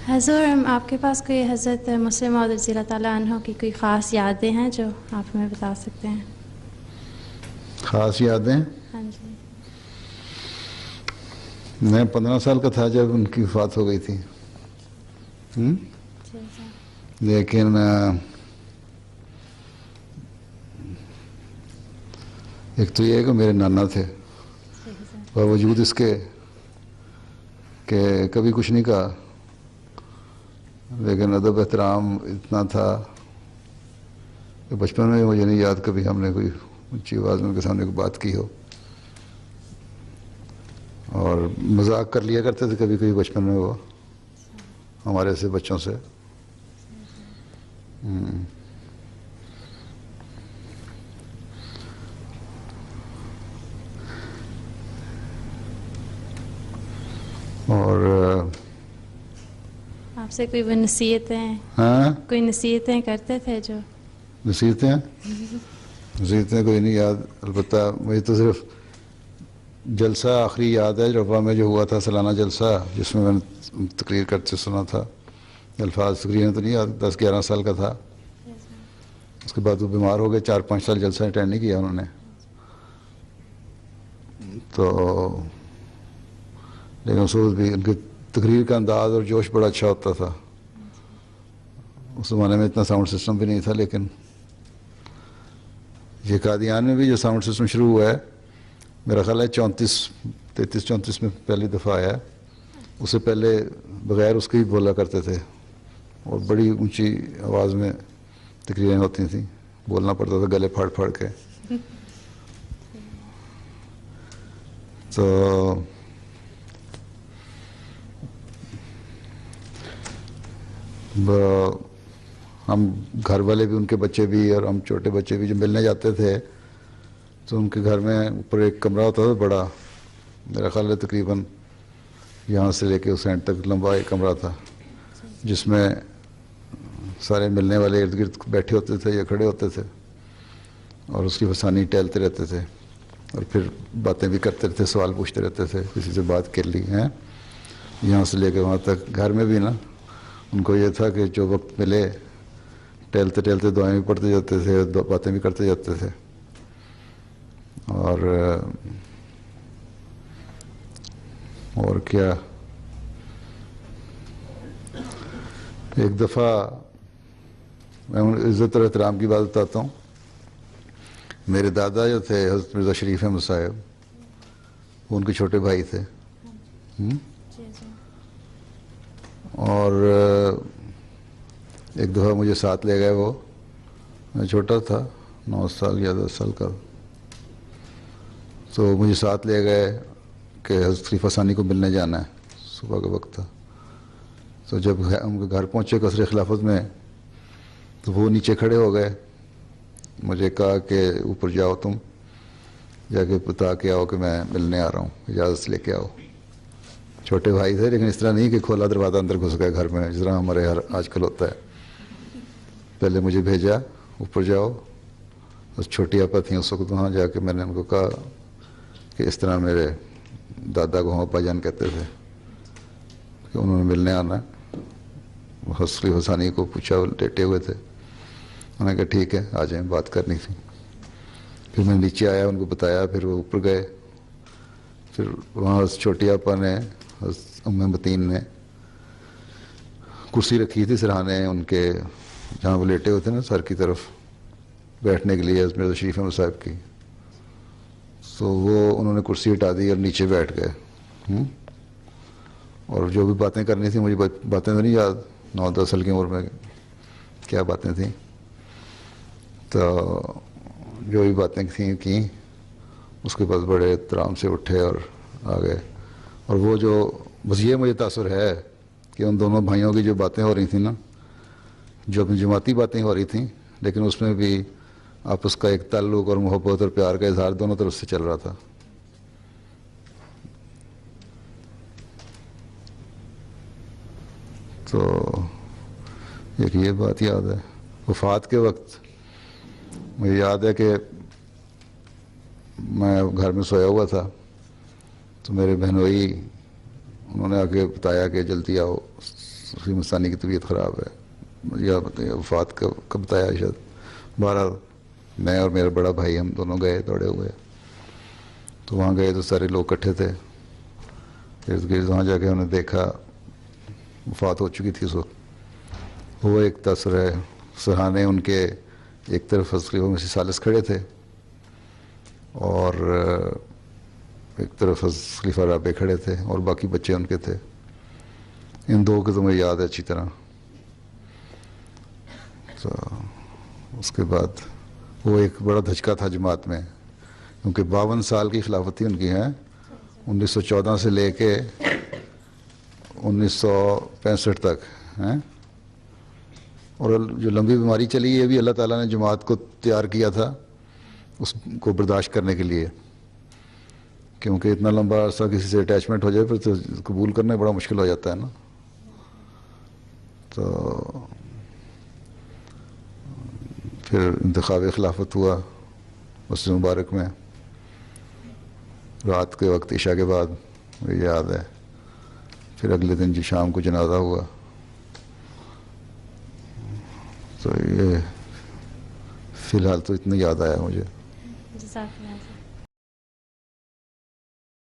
हज़ूर, आपके पास कोई हज़रत मुस्लिम मौद रज़ी ताला अन्हो की कोई ख़ास यादें हैं जो आप हमें बता सकते हैं? ख़ास यादें? हाँ जी। मैं 15 साल का था जब उनकी वफ़ात हो गई थी। जी जी। लेकिन एक तो ये है कि मेरे नाना थे, सही सर। बावजूद इसके कि कभी कुछ नहीं कहा, लेकिन अदब एहतराम इतना था कि बचपन में मुझे नहीं याद कभी हमने कोई ऊंची आवाज़ में उनके सामने कोई बात की हो। और मजाक कर लिया करते थे कभी कभी बचपन में वो हमारे से बच्चों से। और आपसे कोई वो नसीहतें, हाँ, कोई नसीहतें करते थे जो? नसीहतें नसीहतें कोई नहीं याद, अलबत्ता मुझे तो सिर्फ जलसा आखिरी याद है रफा में जो हुआ था, सालाना जलसा, जिसमें मैंने तकरीर करते सुना था। अल्फाज तकरीर तो नहीं याद, 10-11 साल का था। उसके बाद वो बीमार हो गए, 4-5 साल जलसा अटेंड नहीं किया उन्होंने। तो लेकिन उस वक्त भी उनकी तकरीर का अंदाज़ और जोश बड़ा अच्छा होता था। उस ज़माने में इतना साउंड सिस्टम भी नहीं था, लेकिन ये कादियान में भी जो साउंड सिस्टम शुरू हुआ है, मेरा ख्याल है 33-34 में पहली दफ़ा आया। उससे पहले बग़ैर उसके ही बोला करते थे और बड़ी ऊंची आवाज़ में तकरीरें होती थी, बोलना पड़ता था गले फाड़ फाड़ के। तो हम घर वाले भी, उनके बच्चे भी और हम छोटे बच्चे भी जो मिलने जाते थे, तो उनके घर में ऊपर एक कमरा होता था बड़ा, मेरा ख्याल है तकरीबन यहाँ से लेके उस एंड तक लंबा एक कमरा था, जिसमें सारे मिलने वाले इर्द गिर्द बैठे होते थे या खड़े होते थे और उसकी फसानी टहलते रहते थे और फिर बातें भी करते रहते, सवाल पूछते रहते थे, किसी से बात कर ली हैं यहाँ से लेके वहाँ तक। घर में भी ना उनको ये था कि जो वक्त मिले टहलते टहलते दुआएं भी पढ़ते जाते थे, बातें भी करते जाते थे। और क्या, एक दफ़ा मैं इज़्ज़त और एहतराम की बात बताता हूँ। मेरे दादा जो थे हज़रत मिर्ज़ा शरीफ अहमद साहब, वो उनके छोटे भाई थे। और एक दफ़ा मुझे साथ ले गए, वो मैं छोटा था, 9 साल या 10 साल का, तो मुझे साथ ले गए कि हज़रत खलीफा सानी को मिलने जाना है, सुबह का वक्त था। तो जब उनके घर पहुँचे कसरे खिलाफत में, तो वो नीचे खड़े हो गए, मुझे कहा कि ऊपर जाओ, तुम जाके बता के आओ कि मैं मिलने आ रहा हूँ, इजाज़त लेके आओ। छोटे भाई थे, लेकिन इस तरह नहीं कि खोला दरवाज़ा अंदर घुस गए घर में, जिस तरह हमारे हर आजकल होता है। पहले मुझे भेजा ऊपर जाओ, बस छोटी आपा थी उस वक्त वहाँ जाके मैंने उनको कहा कि इस तरह मेरे दादा को हम अब्बाजान कहते थे कि उन्होंने मिलने आना है। हसली हसानी को पूछा, वो लेटे हुए थे, उन्होंने कहा ठीक है आ जाएं, बात करनी थी। फिर मैं नीचे आया, उनको बताया, फिर वो ऊपर गए। फिर वहाँ छोटी आपा ने, उम्मे मतीन ने कुर्सी रखी थी सिरहाने उनके, जहाँ वो लेटे हुए थे ना सर की तरफ, बैठने के लिए मिर्ज़ा शरीफ अहमद साहब की। तो वो उन्होंने कुर्सी हटा दी और नीचे बैठ गए। और जो भी बातें करनी थी, मुझे बातें तो नहीं याद, 9-10 साल की उम्र में क्या बातें थी, तो जो भी बातें थी की, उसके बाद बड़े एहतराम से उठे और आ गए। और वो जो, बस ये मुझे तासुर है कि उन दोनों भाइयों की जो बातें हो रही थी ना, जो अपनी जमाती बातें हो रही थी, लेकिन उसमें भी आपस का एक ताल्लुक़ और मोहब्बत और प्यार का इजहार दोनों तरफ से चल रहा था। तो एक ये बात याद है। वफ़ात के वक्त मुझे याद है कि मैं घर में सोया हुआ था, तो मेरे बहनोई उन्होंने आके बताया कि जल्दी आओ, खलीफा सानी की तबीयत ख़राब है, मुझे याद बताइए वफ़ात कब कब बताया शायद। 12 मैं और मेरा बड़ा भाई हम दोनों गए दौड़े हुए, तो वहाँ गए तो सारे लोग इकट्ठे थे। इर्द गिर्द वहाँ जाके उन्होंने देखा वफ़ात हो चुकी थी उस वक्त। वो एक तसर है, सराहने उनके एक तरफ खलीफा मसीह सालिस खड़े थे और एक तरफ खलीफा राबे खड़े थे और बाकी बच्चे उनके थे। इन दो को तो मुझे याद है अच्छी तरह। तो उसके बाद वो एक बड़ा धचका था जमात में, क्योंकि 52 साल की खिलाफती उनकी है, 1914 से लेके 1965 तक हैं। और जो लंबी बीमारी चली ये भी अल्लाह ताला ने जमात को तैयार किया था उसको बर्दाश्त करने के लिए, क्योंकि इतना लंबा अरसा किसी से अटैचमेंट हो जाए फिर तो कबूल करना बड़ा मुश्किल हो जाता है ना। तो फिर इंतखाब खिलाफत हुआ मस्जिद मुबारक में रात के वक्त इशा के बाद, मुझे याद है। फिर अगले दिन जी शाम को जनाजा हुआ। तो ये फ़िलहाल तो इतना याद आया मुझे। जज़ाकल्लाह।